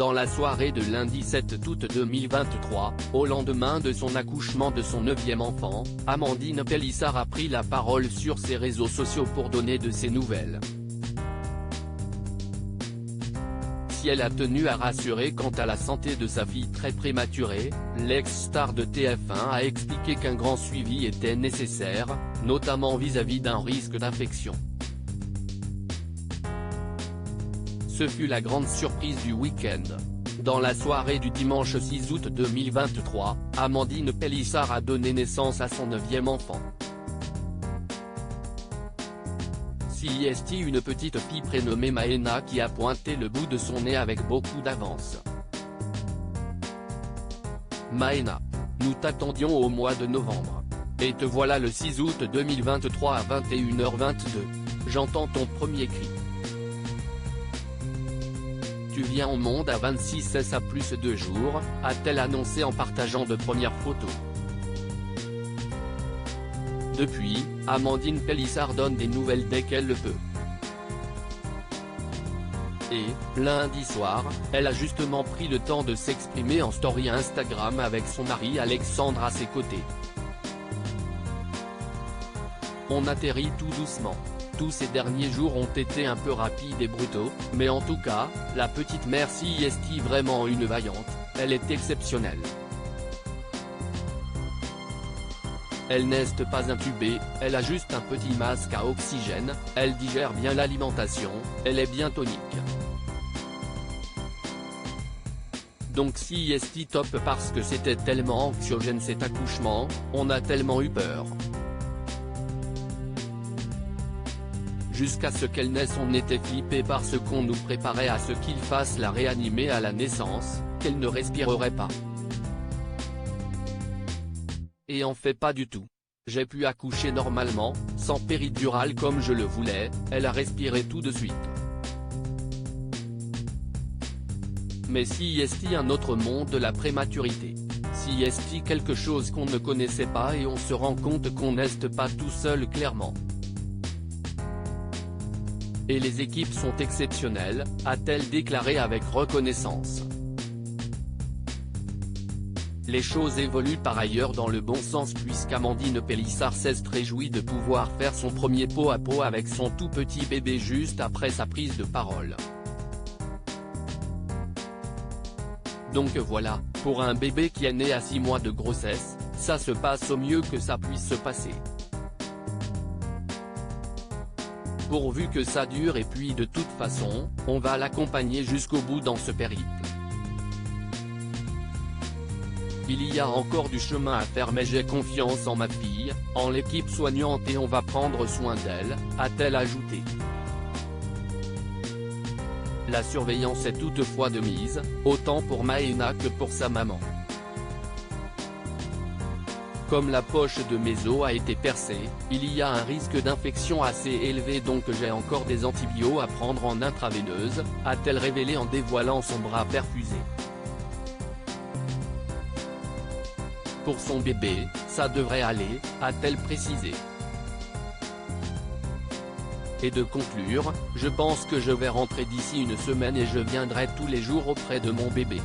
Dans la soirée de lundi 7 août 2023, au lendemain de son accouchement de son 9e enfant, Amandine Pélissard a pris la parole sur ses réseaux sociaux pour donner de ses nouvelles. Si elle a tenu à rassurer quant à la santé de sa fille très prématurée, l'ex-star de TF1 a expliqué qu'un grand suivi était nécessaire, notamment vis-à-vis d'un risque d'infection. Ce fut la grande surprise du week-end. Dans la soirée du dimanche 6 août 2023, Amandine Pélissard a donné naissance à son 9e enfant. CIST, une petite fille prénommée Maëna qui a pointé le bout de son nez avec beaucoup d'avance. Maëna, nous t'attendions au mois de novembre. Et te voilà le 6 août 2023 à 21h22. J'entends ton premier cri. Tu viens au monde à 26 à plus 2 jours, a-t-elle annoncé en partageant de premières photos. Depuis, Amandine Pélissard donne des nouvelles dès qu'elle le peut. Et, lundi soir, elle a justement pris le temps de s'exprimer en story Instagram avec son mari Alexandre à ses côtés. On atterrit tout doucement. Tous ces derniers jours ont été un peu rapides et brutaux, mais en tout cas, la petite mère CIST vraiment une vaillante, elle est exceptionnelle. Elle n'est pas intubée, elle a juste un petit masque à oxygène, elle digère bien l'alimentation, elle est bien tonique. Donc CIST top parce que c'était tellement anxiogène cet accouchement, on a tellement eu peur. Jusqu'à ce qu'elle naisse on était flippé parce qu'on nous préparait à ce qu'il fasse la réanimer à la naissance, qu'elle ne respirerait pas. Et en fait pas du tout. J'ai pu accoucher normalement, sans péridurale comme je le voulais, elle a respiré tout de suite. Mais CIST un autre monde de la prématurité. CIST quelque chose qu'on ne connaissait pas et on se rend compte qu'on n'est pas tout seul clairement. Et les équipes sont exceptionnelles, a-t-elle déclaré avec reconnaissance. Les choses évoluent par ailleurs dans le bon sens puisqu'Amandine Pélissard s'est réjouie de pouvoir faire son premier pot à pot avec son tout petit bébé juste après sa prise de parole. Donc voilà, pour un bébé qui est né à 6 mois de grossesse, ça se passe au mieux que ça puisse se passer. Pourvu que ça dure et puis de toute façon, on va l'accompagner jusqu'au bout dans ce périple. Il y a encore du chemin à faire mais j'ai confiance en ma fille, en l'équipe soignante et on va prendre soin d'elle, a-t-elle ajouté. La surveillance est toutefois de mise, autant pour Maëna que pour sa maman. Comme la poche de mes os a été percée, il y a un risque d'infection assez élevé donc j'ai encore des antibiotiques à prendre en intraveineuse, a-t-elle révélé en dévoilant son bras perfusé. Pour son bébé, ça devrait aller, a-t-elle précisé. Et de conclure, je pense que je vais rentrer d'ici une semaine et je viendrai tous les jours auprès de mon bébé.